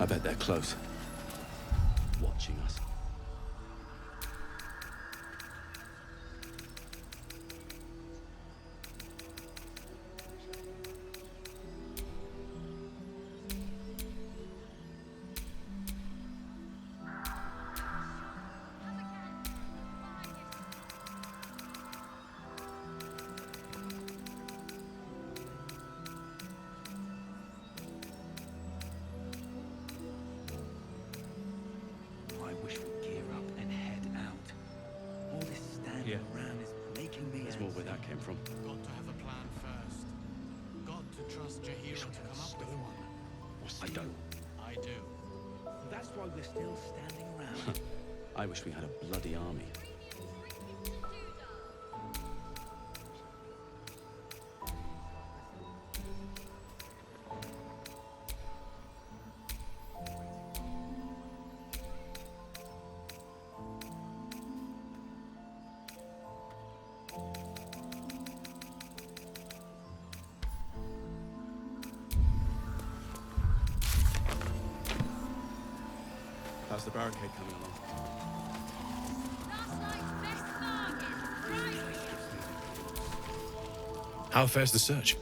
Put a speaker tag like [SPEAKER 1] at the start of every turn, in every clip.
[SPEAKER 1] I bet they're close. Watching us. More where that came from.
[SPEAKER 2] Got to have a plan first. Got to trust Jahira to come up with one.
[SPEAKER 1] I don't.
[SPEAKER 2] I do.
[SPEAKER 3] That's why we're still standing around.
[SPEAKER 1] I wish we had a bloody army. How's the barricade coming along?
[SPEAKER 4] Last night's best bargain. Right.
[SPEAKER 5] How fares the search?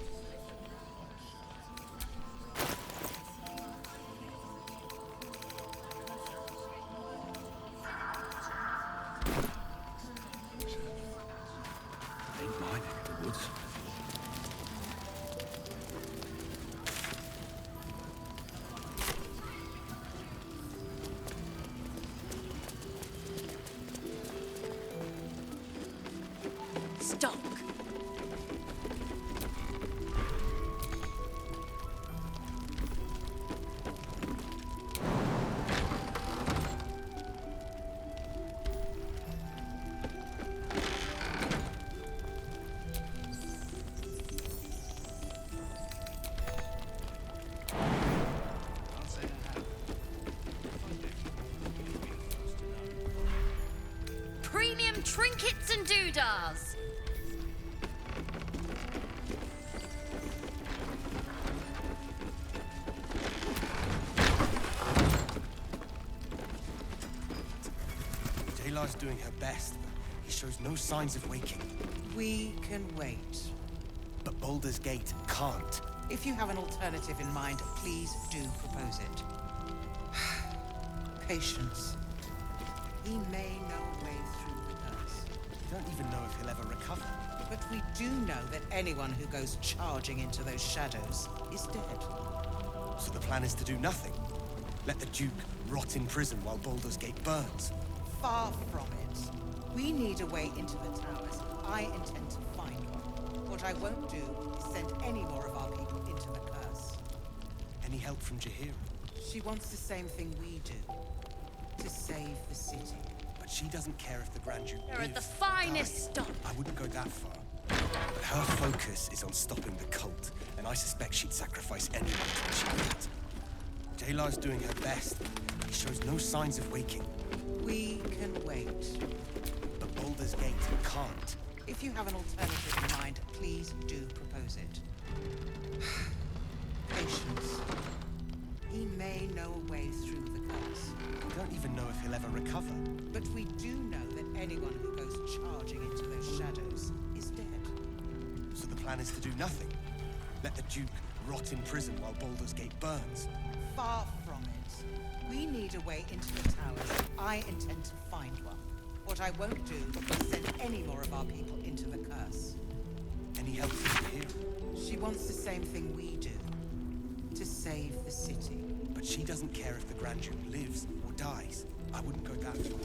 [SPEAKER 1] Ain't my neck of the woods.
[SPEAKER 4] Stop. Premium trinkets and doodahs.
[SPEAKER 6] Taylor's doing her best, but he shows no signs of waking.
[SPEAKER 7] We can wait.
[SPEAKER 6] But Baldur's Gate can't.
[SPEAKER 7] If you have an alternative in mind, please do propose it. Patience. He may know a way through the curse.
[SPEAKER 6] We don't even know if he'll ever recover.
[SPEAKER 7] But we do know that anyone who goes charging into those shadows is dead.
[SPEAKER 6] So the plan is to do nothing. Let the Duke rot in prison while Baldur's Gate burns.
[SPEAKER 7] Far from it. We need a way into the towers. I intend to find one. What I won't do is send any more of our people into the curse.
[SPEAKER 6] Any help from Jahira?
[SPEAKER 7] She wants the same thing we do. To save the city.
[SPEAKER 6] But she doesn't care if the Grand Duke
[SPEAKER 4] They're at the
[SPEAKER 6] lives or
[SPEAKER 4] finest
[SPEAKER 6] dies.
[SPEAKER 4] stock.
[SPEAKER 6] I wouldn't go that far. But her focus is on stopping the cult, and I suspect she'd sacrifice anyone to achieve it. Jaylar's doing her best. He shows no signs of waking.
[SPEAKER 7] We can wait.
[SPEAKER 6] But Baldur's Gate can't.
[SPEAKER 7] If you have an alternative in mind, please do propose it. Patience. He may know a way through the curse.
[SPEAKER 6] We don't even know if he'll ever recover.
[SPEAKER 7] But we do know that anyone who goes charging into those shadows is dead.
[SPEAKER 6] So the plan is to do nothing. Let the Duke rot in prison while Baldur's Gate burns.
[SPEAKER 7] Far from it. We need a way into the towers. I intend to find one. What I won't do is send any more of our people into the curse.
[SPEAKER 6] Any help from Jahira?
[SPEAKER 7] She wants the same thing we do. To save the city.
[SPEAKER 6] But she doesn't care if the Grand Duke lives or dies. I wouldn't go that far.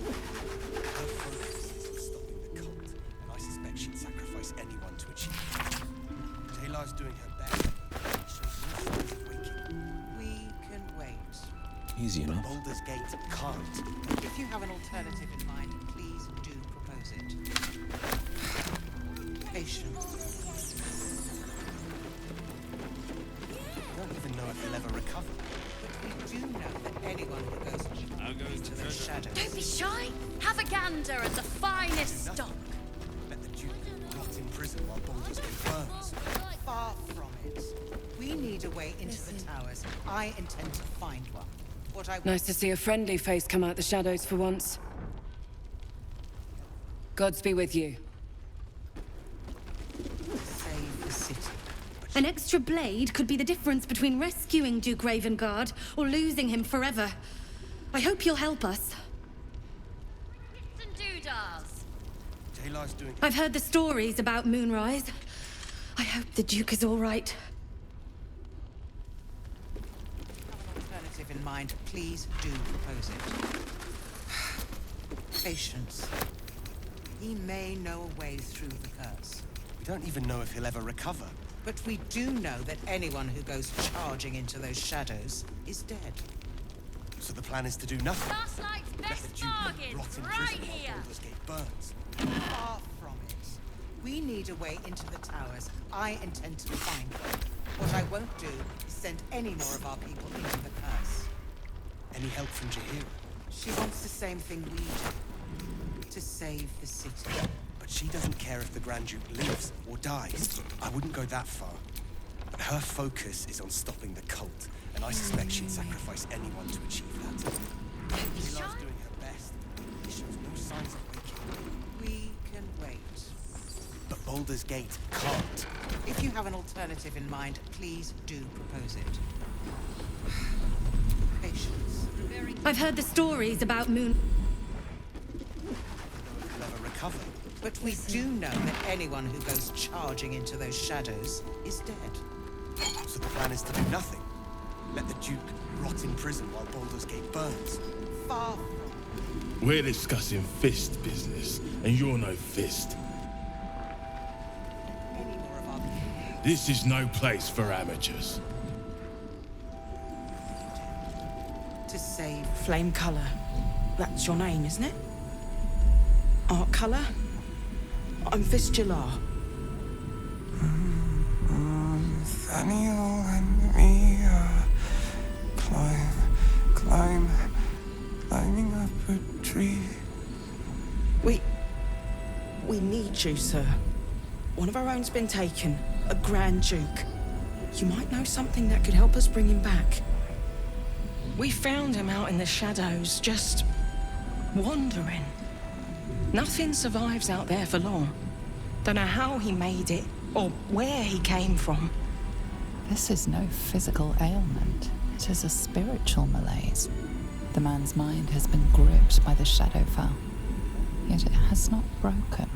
[SPEAKER 6] Her focus is on stopping the cult, and I suspect she'd sacrifice anyone to achieve it. Taylor's doing her best. She shows no signs of waking.
[SPEAKER 7] We can wait.
[SPEAKER 5] Easy
[SPEAKER 6] But
[SPEAKER 5] enough.
[SPEAKER 6] Baldur's Gate can't.
[SPEAKER 7] If you have an alternative in mind, please do propose it. Patience.
[SPEAKER 6] I don't even know if he'll ever recover.
[SPEAKER 7] But we do know that anyone who goes into those shadows.
[SPEAKER 4] Don't be shy. Have a gander at the finest stock.
[SPEAKER 6] Let the Duke rot in prison while Baldur's Gate burns.
[SPEAKER 7] Far from it. We need a way into the towers. I intend to find one. What I
[SPEAKER 8] Nice to see a friendly face come out the shadows for once. Gods be with you.
[SPEAKER 7] save the city.
[SPEAKER 9] An extra blade could be the difference between rescuing Duke Ravengard or losing him forever. I hope you'll help us.
[SPEAKER 4] And doodahs.
[SPEAKER 6] Taylor's doing...
[SPEAKER 9] I've heard the stories about Moonrise. I hope the Duke is all right.
[SPEAKER 7] Have an alternative in mind. Please do propose it. Patience. He may know a way through the curse.
[SPEAKER 6] We don't even know if he'll ever recover.
[SPEAKER 7] But we do know that anyone who goes charging into those shadows is dead.
[SPEAKER 6] So the plan is to do nothing.
[SPEAKER 4] Last night's
[SPEAKER 6] Let the
[SPEAKER 4] best
[SPEAKER 6] Duke
[SPEAKER 4] bargain,
[SPEAKER 6] rot in
[SPEAKER 4] right
[SPEAKER 6] prison while
[SPEAKER 4] here.
[SPEAKER 6] Baldur's Gate burns.
[SPEAKER 7] Far from it. We need a way into the towers. I intend to find one. What I won't do is send any more of our people into the curse.
[SPEAKER 6] Any help from Jahira?
[SPEAKER 7] She wants the same thing we do. To save the city.
[SPEAKER 6] But she doesn't care if the Grand Duke lives or dies. I wouldn't go that far. But her focus is on stopping the cult, and I suspect she'd sacrifice anyone to achieve that. Taylor's doing her best. He shows no signs of waking.
[SPEAKER 7] We can wait.
[SPEAKER 6] But Baldur's Gate can't.
[SPEAKER 7] If you have an alternative in mind, please do propose it. Patience.
[SPEAKER 9] I've heard the stories about Moon...
[SPEAKER 6] He'll ever recover.
[SPEAKER 7] But we do know that anyone who goes charging into those shadows is dead.
[SPEAKER 6] So the plan is to do nothing. Let the Duke rot in prison while Baldur's Gate burns.
[SPEAKER 7] Far from.
[SPEAKER 5] We're discussing fist business, and you're no fist.
[SPEAKER 7] Any more of our people.
[SPEAKER 5] This is no place for amateurs.
[SPEAKER 7] To save.
[SPEAKER 10] Flame Colour. That's your name, isn't it? Art Colour? I'm Fistula.
[SPEAKER 11] Nathaniel and me climbing up a tree.
[SPEAKER 10] We need you, sir. One of our own's been taken, a Grand Duke. You might know something that could help us bring him back. We found him out in the shadows, just wandering. Nothing survives out there for long. Don't know how he made it, or where he came from.
[SPEAKER 12] This is no physical ailment. It is a spiritual malaise. The man's mind has been gripped by the Shadowfell, yet it has not broken.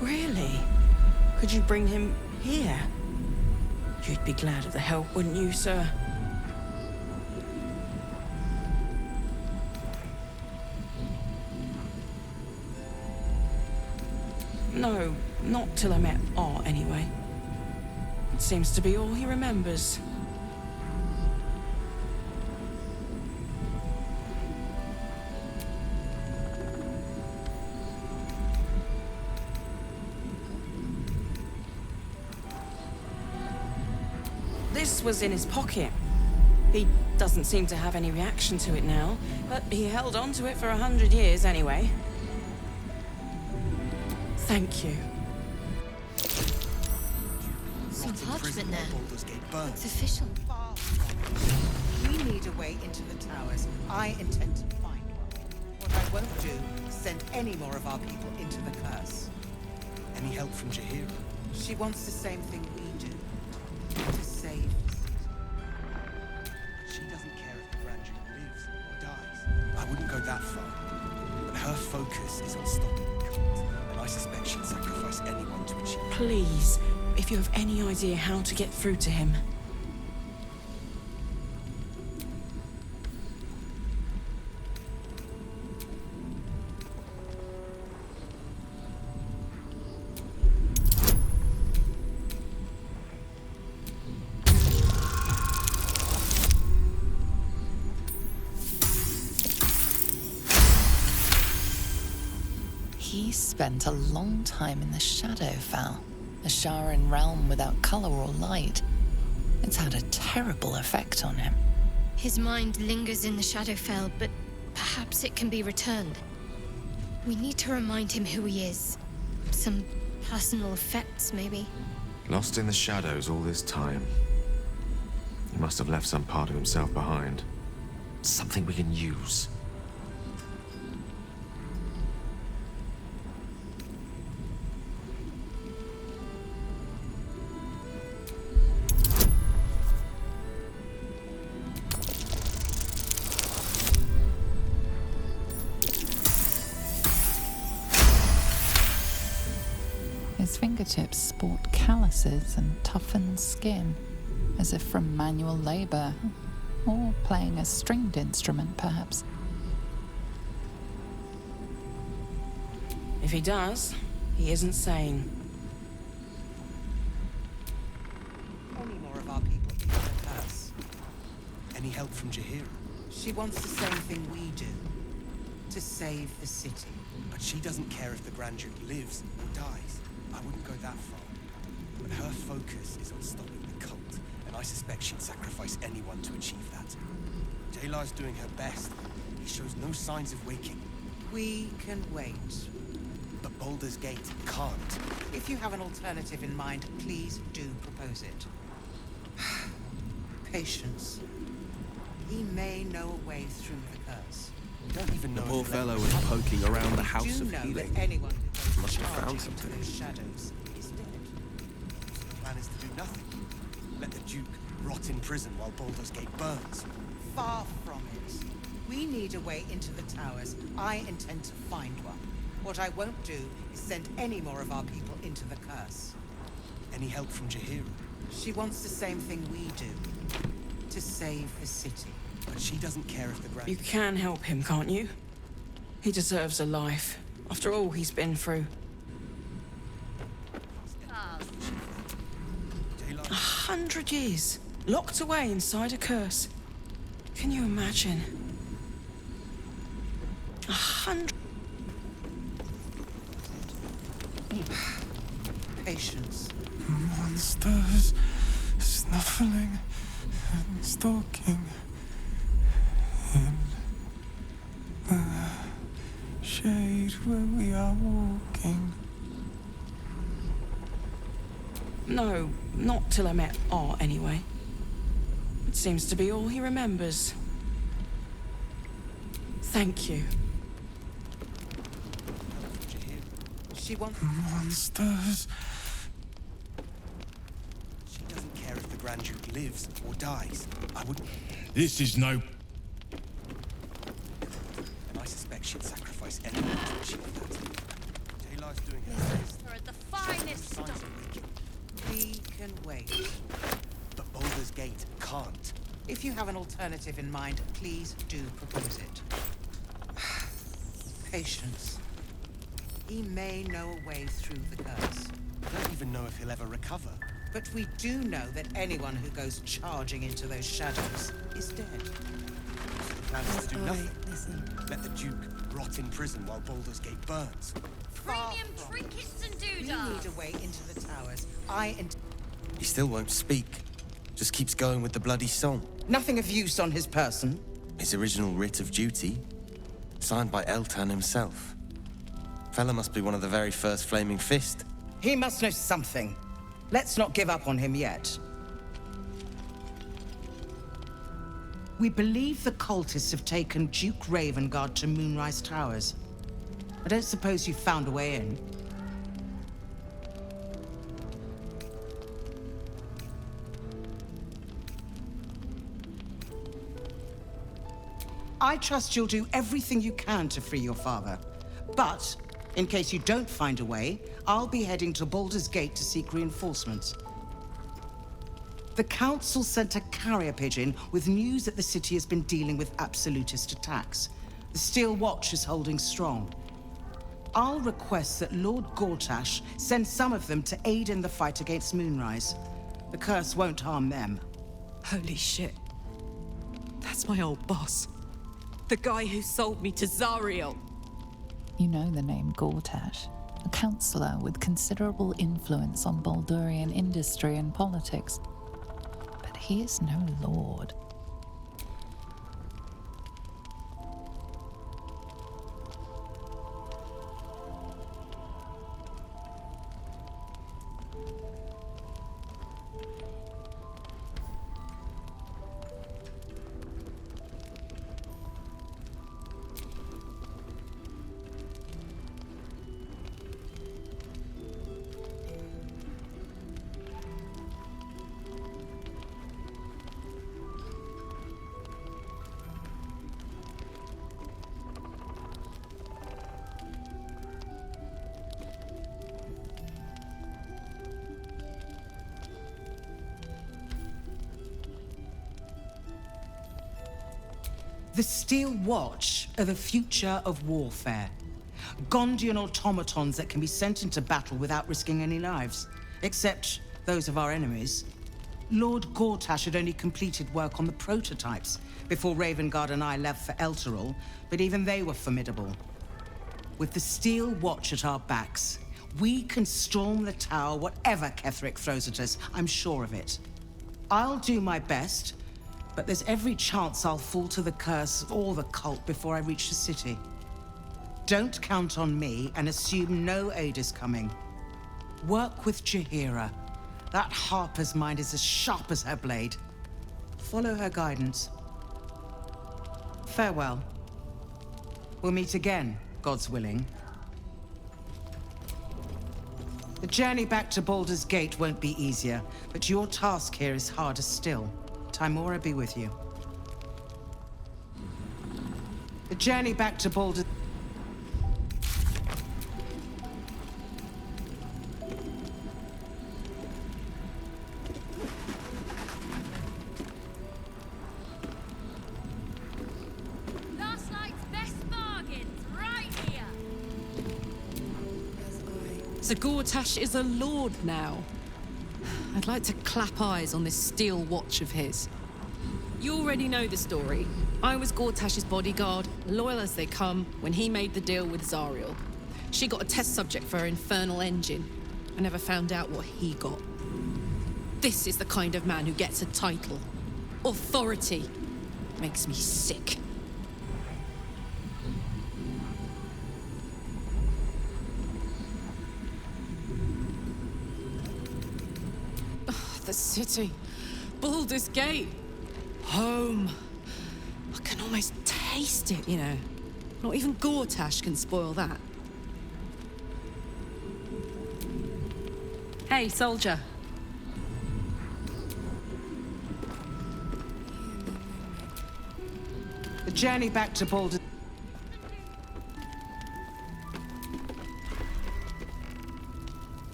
[SPEAKER 10] Really? Could you bring him here? You'd be glad of the help, wouldn't you, sir? No, not till I met Art, anyway. It seems to be all he remembers. This was in his pocket. He doesn't seem to have any reaction to it now, but he held on to it for 100 years anyway. Thank you.
[SPEAKER 4] Some parchment there.
[SPEAKER 6] Baldur's Gate burns.
[SPEAKER 4] It's official.
[SPEAKER 7] Far from. We need a way into the towers. I intend to find one. What I won't do is send any more of our people into the curse.
[SPEAKER 6] Any help from Jahira?
[SPEAKER 7] She wants the same thing we do. To save the city.
[SPEAKER 6] She doesn't care if the Grand Duke lives or dies. I wouldn't go that far. But her focus is on stopping the cult, and I suspect she'd sacrifice anyone to achieve it.
[SPEAKER 10] Please, if you have any idea how to get through to him.
[SPEAKER 12] He spent a long time in the Shadowfell, a Sharan realm without color or light. It's had a terrible effect on him.
[SPEAKER 13] His mind lingers in the Shadowfell, but perhaps it can be returned. We need to remind him who he is. Some personal effects, maybe.
[SPEAKER 14] Lost in the shadows all this time. He must have left some part of himself behind. Something we can use.
[SPEAKER 12] His fingertips sport calluses and toughened skin, as if from manual labor, or playing a stringed instrument, perhaps.
[SPEAKER 10] If he does, he isn't sane.
[SPEAKER 7] Any more of our people into the curse?
[SPEAKER 6] Any help from Jaheira?
[SPEAKER 7] She wants the same thing we do. To save the city.
[SPEAKER 6] But she doesn't care if the Grand Duke lives or dies. I wouldn't go that far. But her focus is on stopping the cult, and I suspect she'd sacrifice anyone to achieve that. Jaylar's doing her best. He shows no signs of waking.
[SPEAKER 7] We can wait.
[SPEAKER 6] But Baldur's Gate can't.
[SPEAKER 7] If you have an alternative in mind, please do propose it. Patience. He may know a way through the curse.
[SPEAKER 6] We don't even know.
[SPEAKER 1] The poor
[SPEAKER 6] if
[SPEAKER 1] fellow was poking around the house
[SPEAKER 7] do
[SPEAKER 1] of
[SPEAKER 7] know
[SPEAKER 1] healing.
[SPEAKER 7] that anyone who goes
[SPEAKER 1] Must have
[SPEAKER 7] charging
[SPEAKER 1] found
[SPEAKER 7] into
[SPEAKER 1] something.
[SPEAKER 7] those shadows is dead.
[SPEAKER 6] So the plan is to do nothing. Let the Duke rot in prison while Baldur's Gate burns.
[SPEAKER 7] Far from it. We need a way into the towers. I intend to find one. What I won't do is send any more of our people into the curse.
[SPEAKER 6] Any help from Jaheira?
[SPEAKER 7] She wants the same thing we do. To save the city.
[SPEAKER 6] But she doesn't care if the Grand...
[SPEAKER 10] You can help him, can't you? He deserves a life, after all he's been through. 100 years, locked away inside a curse. Can you imagine? 100...
[SPEAKER 7] Patience.
[SPEAKER 11] Monsters snuffling and stalking in the shade where we are walking.
[SPEAKER 10] No, not till I met Art, anyway. It seems to be all he remembers. Thank you.
[SPEAKER 7] She wants...
[SPEAKER 11] Monsters.
[SPEAKER 6] She doesn't care if the Grand Duke lives or dies. I wouldn't...
[SPEAKER 5] This is no...
[SPEAKER 6] And I suspect she'd sacrifice anyone to achieve that. Jaylar's doing her best.
[SPEAKER 4] Her at the finest stuff.
[SPEAKER 7] We can wait.
[SPEAKER 6] But Baldur's Gate can't.
[SPEAKER 7] If you have an alternative in mind, please do propose it. Patience. He may know a way through the curse.
[SPEAKER 6] We don't even know if he'll ever recover.
[SPEAKER 7] But we do know that anyone who goes charging into those shadows is dead.
[SPEAKER 6] So the plan is to do nothing. Let the Duke rot in prison while Baldur's Gate burns.
[SPEAKER 4] Premium trinkets and
[SPEAKER 7] We
[SPEAKER 4] doodads.
[SPEAKER 7] need a way into the towers.
[SPEAKER 6] He still won't speak. Just keeps going with the bloody song.
[SPEAKER 7] Nothing of use on his person.
[SPEAKER 6] His original writ of duty, signed by Eltan himself. Fella must be one of the very first Flaming Fist.
[SPEAKER 7] He must know something. Let's not give up on him yet. We believe the cultists have taken Duke Ravengard to Moonrise Towers. I don't suppose you found a way in. I trust you'll do everything you can to free your father. But In case you don't find a way, I'll be heading to Baldur's Gate to seek reinforcements. The Council sent a carrier pigeon with news that the city has been dealing with absolutist attacks. The Steel Watch is holding strong. I'll request that Lord Gortash send some of them to aid in the fight against Moonrise. The curse won't harm them.
[SPEAKER 10] Holy shit. That's my old boss. The guy who sold me to Zariel.
[SPEAKER 12] You know the name Gortash, a councillor with considerable influence on Baldurian industry and politics. But he is no lord.
[SPEAKER 7] The Steel Watch are the future of warfare. Gondian automatons that can be sent into battle without risking any lives, except those of our enemies. Lord Gortash had only completed work on the prototypes before Ravengard and I left for Elturel, but even they were formidable. With the Steel Watch at our backs, we can storm the tower whatever Ketheric throws at us, I'm sure of it. I'll do my best, but there's every chance I'll fall to the curse or the cult before I reach the city. Don't count on me and assume no aid is coming. Work with Jaheira. That Harper's mind is as sharp as her blade. Follow her guidance. Farewell. We'll meet again, God's willing. The journey back to Baldur's Gate won't be easier, but your task here is harder still. Timora be with you. The journey back to Baldur...
[SPEAKER 4] Last night's best bargains, right here.
[SPEAKER 10] So Gortash is a lord now. I'd like to clap eyes on this Steel Watch of his. You already know the story. I was Gortash's bodyguard, loyal as they come, when he made the deal with Zariel. She got a test subject for her infernal engine. I never found out what he got. This is the kind of man who gets a title. Authority. Makes me sick. The city. Baldur's Gate. Home. I can almost taste it, you know. Not even Gortash can spoil that. Hey, soldier.
[SPEAKER 7] The journey back to Baldur...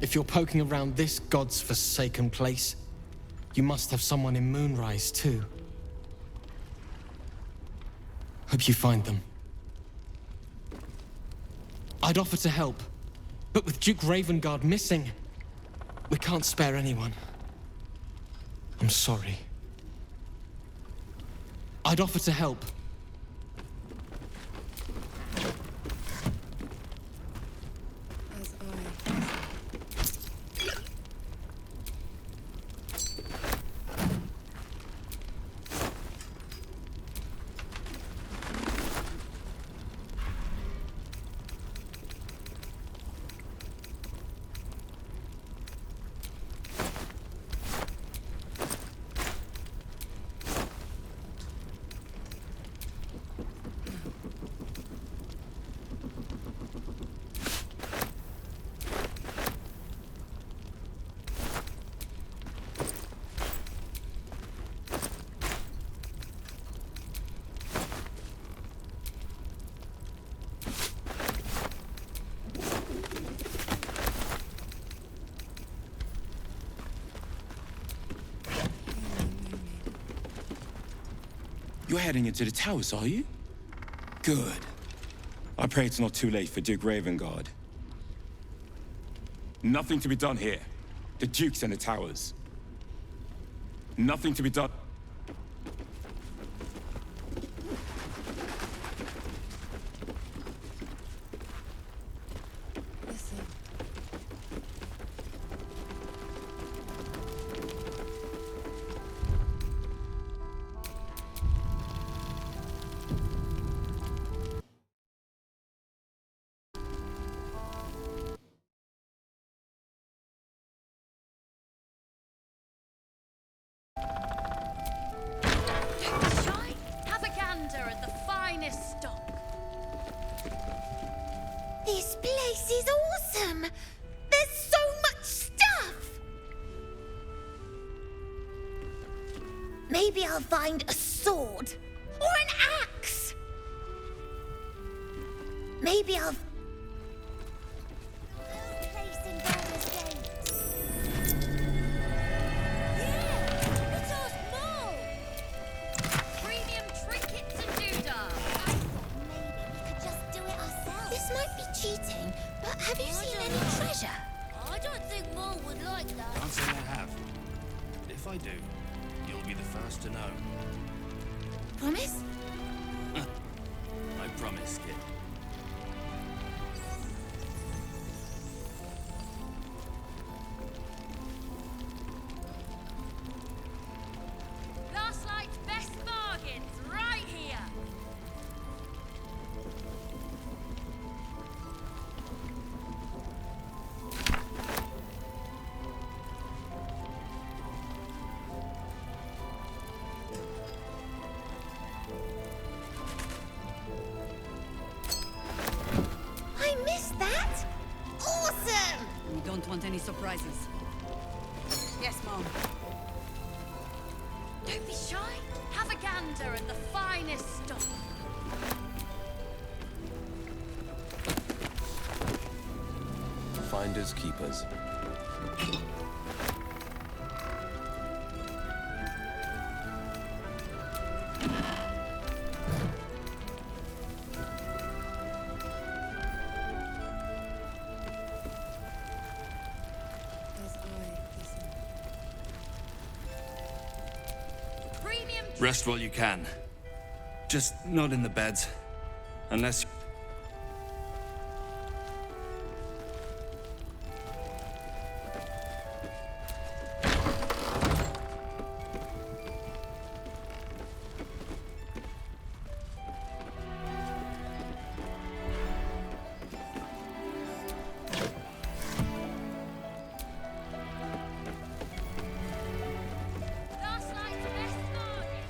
[SPEAKER 15] If you're poking around this god's forsaken place, you must have someone in Moonrise too. Hope you find them. I'd offer to help, but with Duke Ravengard missing, we can't spare anyone. I'm sorry. I'd offer to help.
[SPEAKER 11] You're heading into the towers, are you? Good. I pray it's not too late for Duke Ravengard. Nothing to be done here. The Duke's in the towers. Nothing to be done.
[SPEAKER 4] Have a gander at the finest stock.
[SPEAKER 16] This place is awesome! There's so much stuff! Maybe I'll find a sword or an axe. Maybe I'll... Place in Baldur's Gate. Yeah! It's us more!
[SPEAKER 4] Premium trinkets and doodads.
[SPEAKER 16] Maybe we could just do it ourselves. This might be cheating, but have you seen any treasure?
[SPEAKER 4] I don't think Mo would like that.
[SPEAKER 3] Can't say I have. But if I do, you'll be the first to know.
[SPEAKER 16] Promise?
[SPEAKER 3] I promise, kid.
[SPEAKER 4] Last night's best bargains right here.
[SPEAKER 16] I missed that! Awesome!
[SPEAKER 17] We don't want any surprises. Yes, Mom.
[SPEAKER 4] Don't be shy. Have a gander at the finest stock.
[SPEAKER 14] Finders keepers.
[SPEAKER 4] Premium
[SPEAKER 3] Rest while you can. Just not in the beds. Unless...
[SPEAKER 4] last night's best bargains.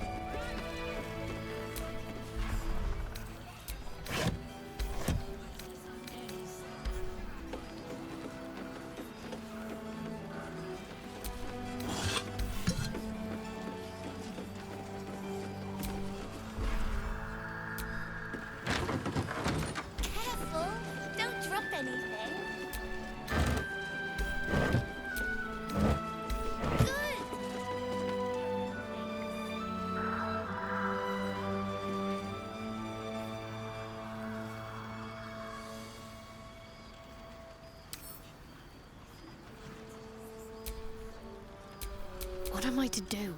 [SPEAKER 16] Careful! Don't drop anything. Good!
[SPEAKER 13] What am I to do?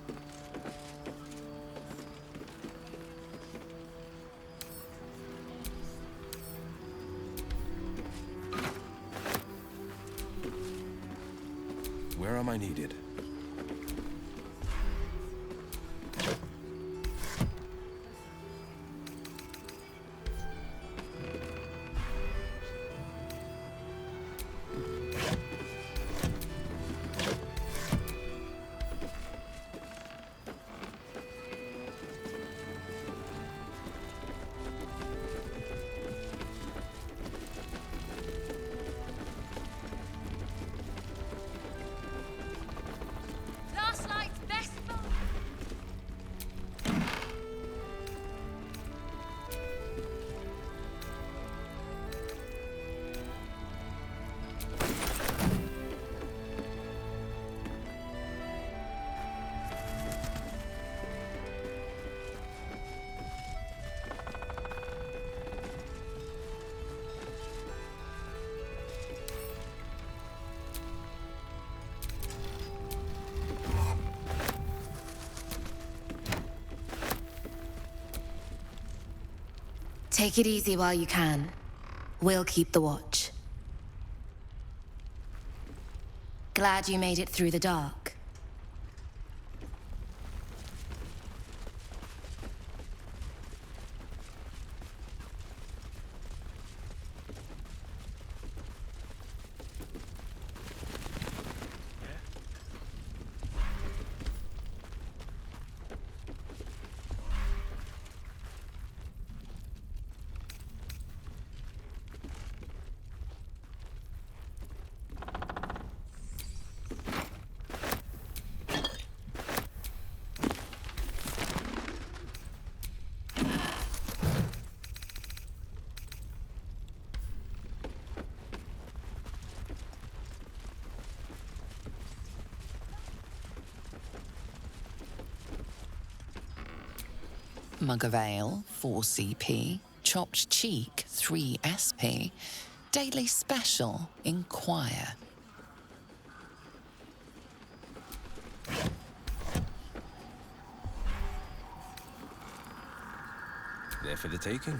[SPEAKER 14] Where am I needed?
[SPEAKER 18] Take it easy while you can. We'll keep the watch. Glad you made it through the dark.
[SPEAKER 12] Mug of ale, 4 CP. Chopped cheek, 3 SP. Daily special, inquire.
[SPEAKER 14] There for the taking.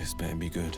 [SPEAKER 14] This better be good.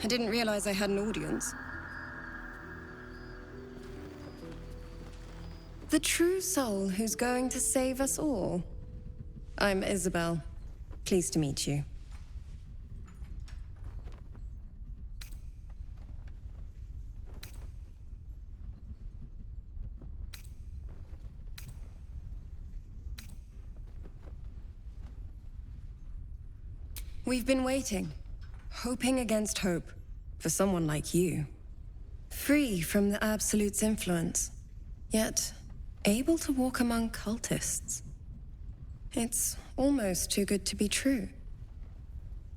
[SPEAKER 19] I didn't realize I had an audience. The true soul who's going to save us all. I'm Isabel. Pleased to meet you. We've been waiting, hoping against hope, for someone like you. Free from the Absolute's influence, yet able to walk among cultists. It's almost too good to be true.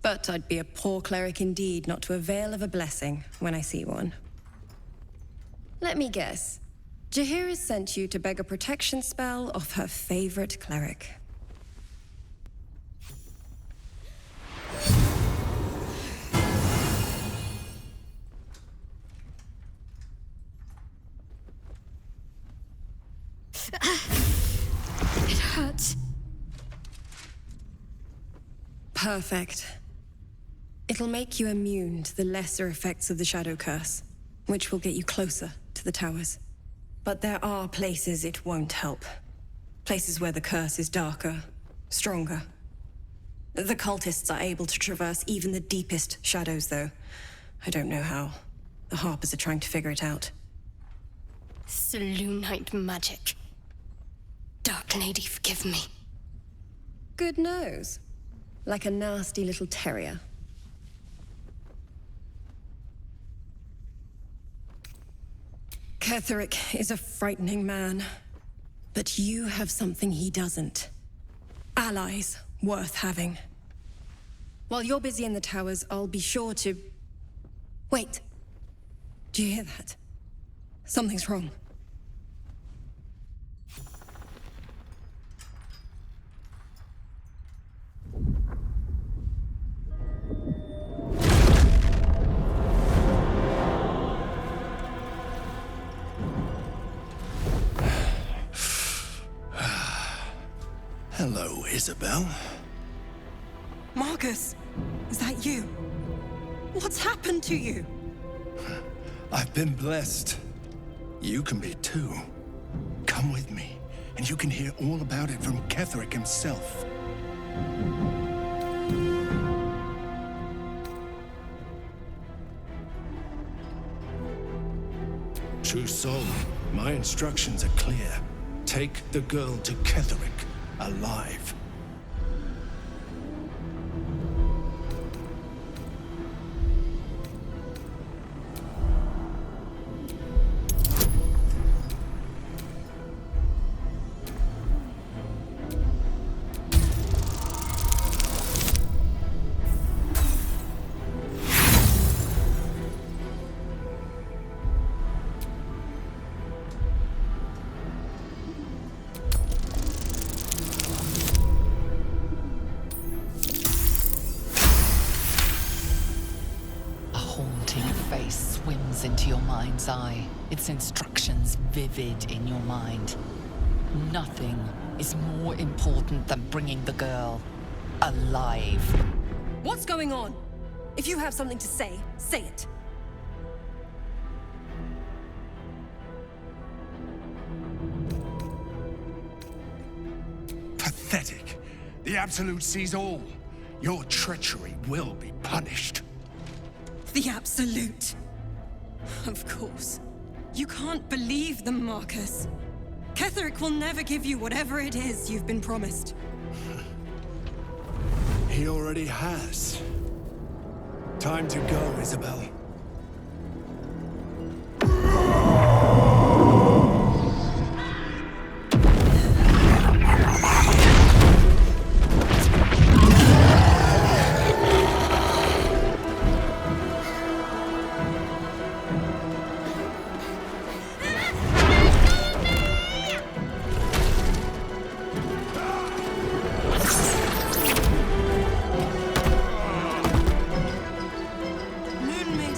[SPEAKER 19] But I'd be a poor cleric indeed not to avail of a blessing when I see one. Let me guess. Jaheira's sent you to beg a protection spell off her favorite cleric. It hurts. Perfect. It'll make you immune to the lesser effects of the Shadow Curse, which will get you closer to the towers. But there are places it won't help. Places where the curse is darker, stronger. The cultists are able to traverse even the deepest shadows, though. I don't know how. The Harpers are trying to figure it out.
[SPEAKER 13] Selûnite magic. Dark Lady, forgive me.
[SPEAKER 19] Good nose. Like a nasty little terrier. Ketheric is a frightening man. But you have something he doesn't. Allies worth having. While you're busy in the towers, I'll be sure to... Wait. Do you hear that? Something's wrong.
[SPEAKER 3] Hello, Isabel.
[SPEAKER 10] Marcus, is that you? What's happened to you?
[SPEAKER 3] I've been blessed. You can be too. Come with me, and you can hear all about it from Ketheric himself. True soul, my instructions are clear. Take the girl to Ketheric, alive.
[SPEAKER 12] Into your mind's eye, its instructions vivid in your mind. Nothing is more important than bringing the girl alive.
[SPEAKER 19] What's going on? If you have something to say, say it.
[SPEAKER 3] Pathetic. The Absolute sees all. Your treachery will be punished.
[SPEAKER 19] The Absolute. Of course. You can't believe them, Marcus. Ketheric will never give you whatever it is you've been promised.
[SPEAKER 3] He already has. Time to go, Isabel.
[SPEAKER 10] Moonmage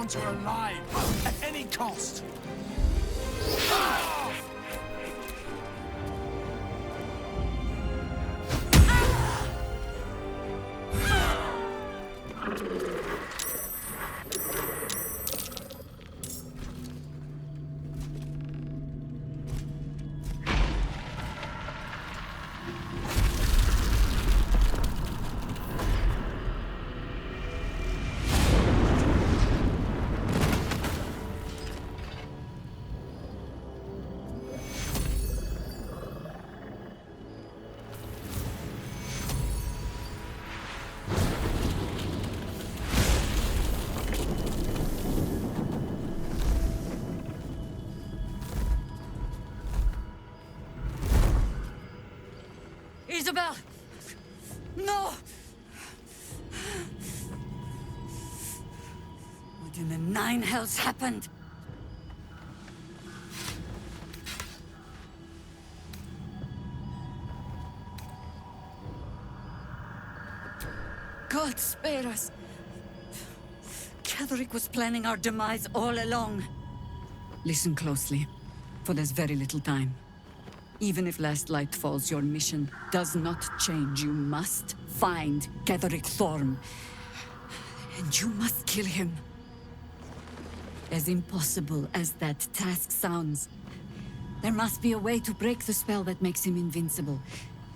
[SPEAKER 6] wants her alive, at any cost.
[SPEAKER 17] Isabel! No! What in the nine hells happened? God spare us. Ketheric was planning our demise all along. Listen closely, for there's very little time. Even if Last Light falls, your mission does not change. You must find Ketheric Thorm. And you must kill him. As impossible as that task sounds, there must be a way to break the spell that makes him invincible.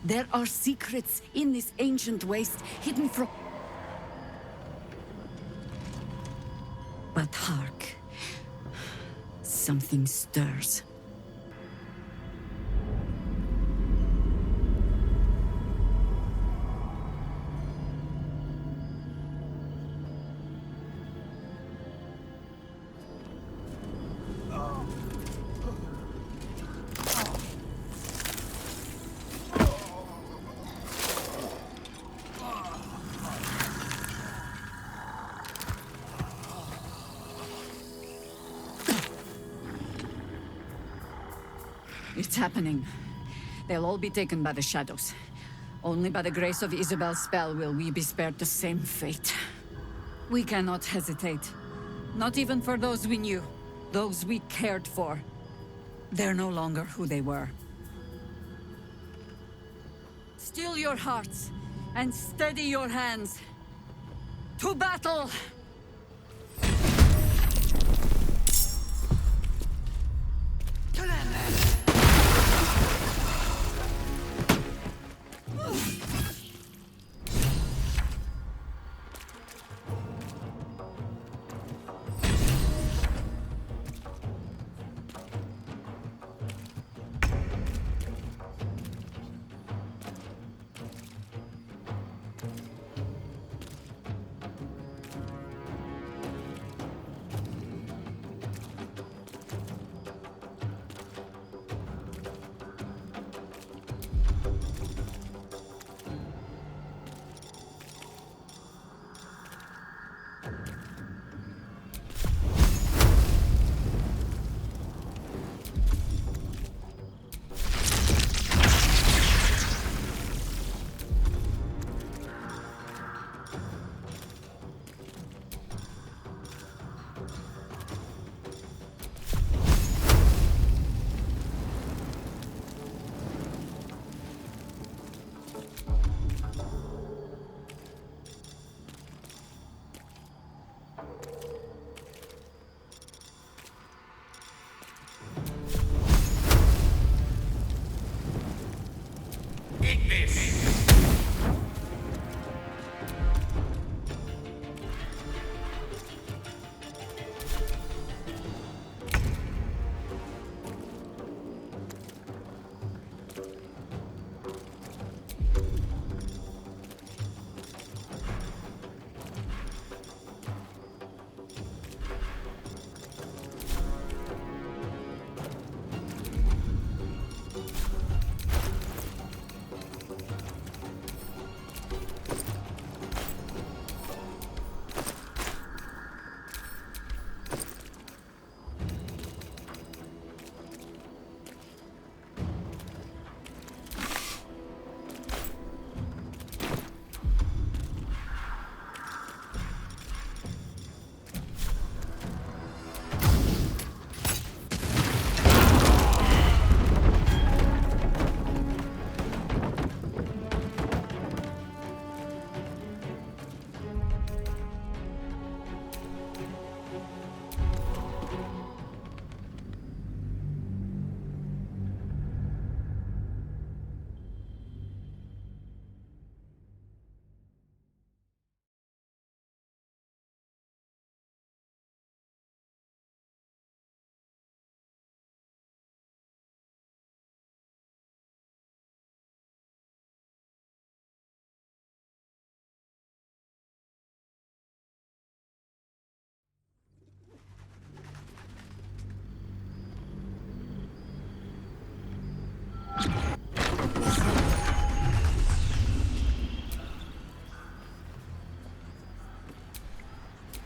[SPEAKER 17] There are secrets in this ancient waste, hidden from... But hark. Something stirs. It's happening. They'll all be taken by the shadows. Only by the grace of Isabel's spell will we be spared the same fate. We cannot hesitate. Not even for those we knew. Those we cared for. They're no longer who they were. Still your hearts, and steady your hands. To battle!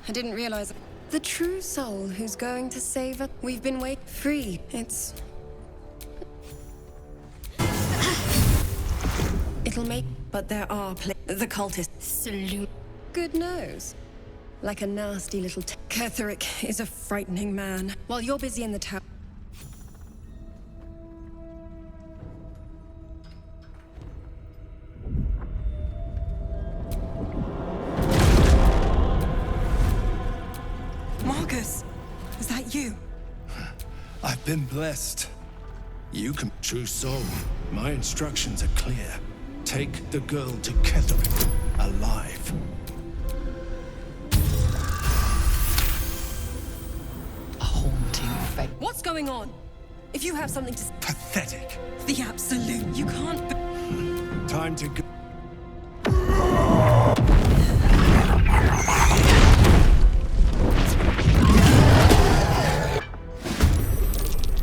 [SPEAKER 19] I didn't realize. The true soul who's going to save us. We've been free. It's... It'll make... But there are the cultists.
[SPEAKER 13] Salute.
[SPEAKER 19] Good nose. Like a nasty little... Ketheric is a frightening man. While you're busy in the tower...
[SPEAKER 10] Marcus, is that you?
[SPEAKER 3] I've been blessed. You can... True soul, my instructions are clear. Take the girl to Ketheric, alive.
[SPEAKER 12] A haunting fate.
[SPEAKER 19] What's going on? If you have something to...
[SPEAKER 3] Pathetic.
[SPEAKER 10] The absolute. You can't...
[SPEAKER 3] Time to go.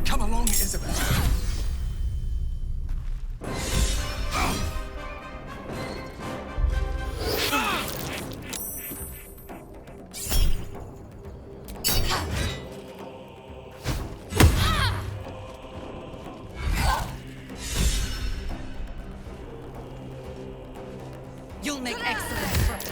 [SPEAKER 3] Come along, Isabel.
[SPEAKER 10] You'll make excellent friends.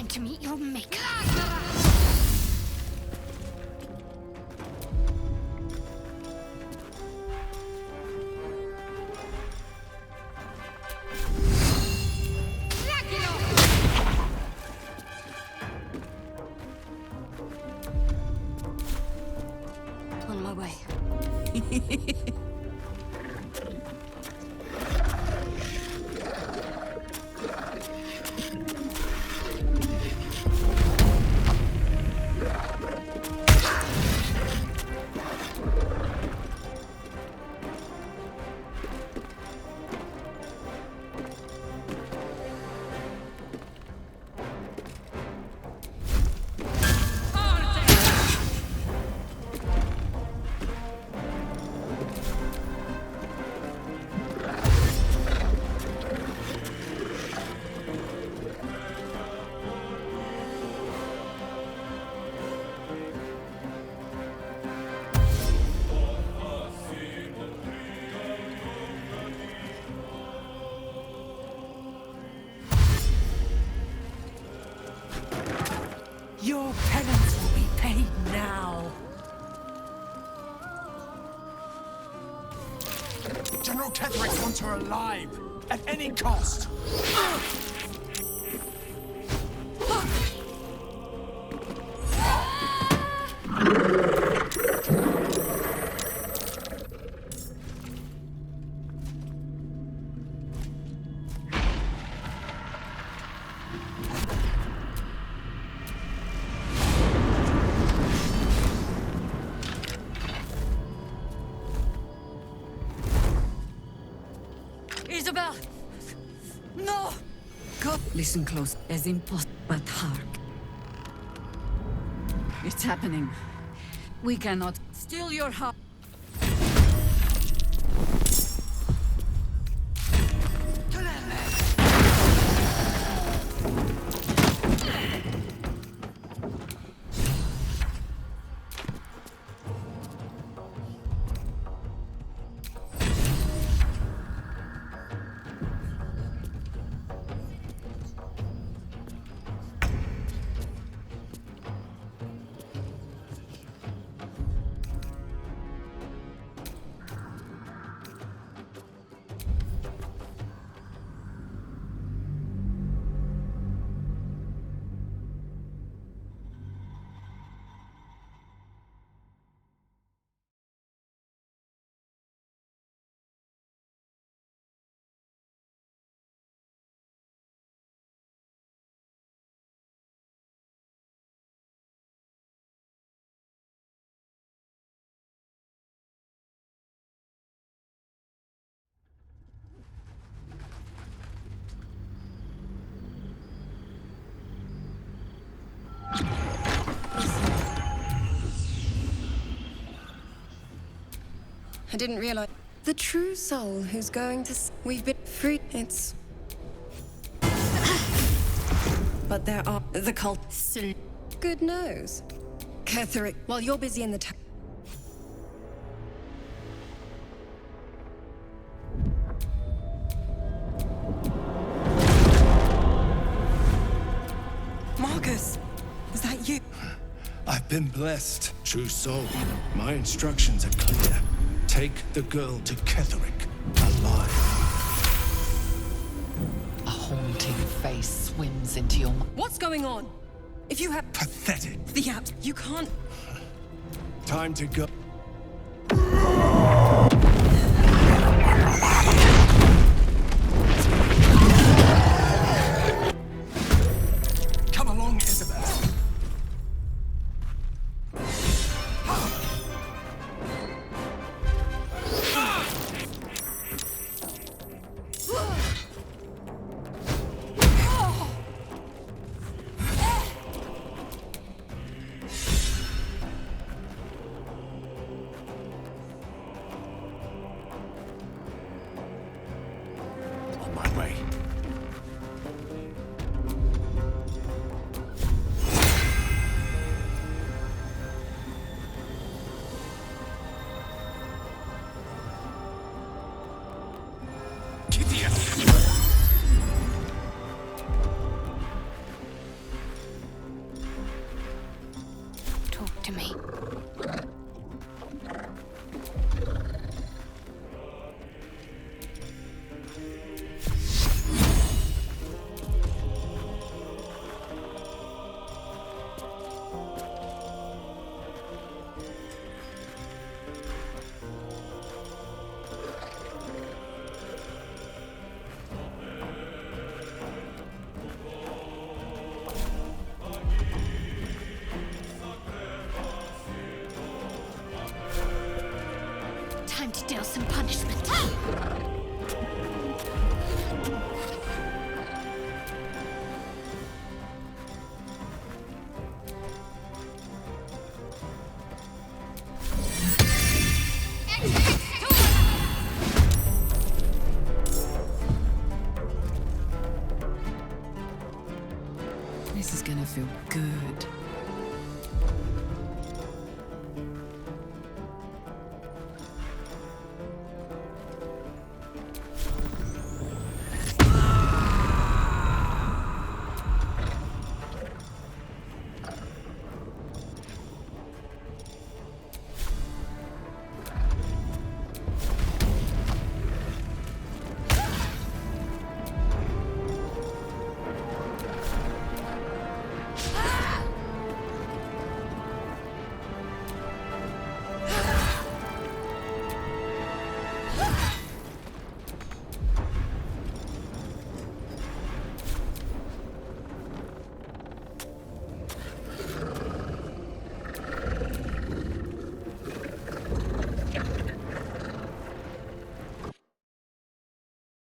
[SPEAKER 13] To meet your maker. On my way.
[SPEAKER 10] Your penance will be paid now.
[SPEAKER 3] want her alive, at any cost.
[SPEAKER 17] Isabel! No! Go. Listen close. As impossible, but hark. It's happening. We cannot still your heart.
[SPEAKER 19] I didn't realize. The true soul who's going to. We've been free. It's. But there are. The cult. Good nose. Ketheric, while you're busy in the town.
[SPEAKER 6] Marcus, is that you?
[SPEAKER 3] I've been blessed, true soul. My instructions are clear. Take the girl to Ketheric, alive.
[SPEAKER 12] A haunting face swims into your mind.
[SPEAKER 19] What's going on? If you have.
[SPEAKER 3] Pathetic.
[SPEAKER 19] The apps, you can't.
[SPEAKER 3] Time to go. Come along, Isabel. On my way.
[SPEAKER 13] Talk to me. Time to deal some punishment.
[SPEAKER 17] This is gonna feel good.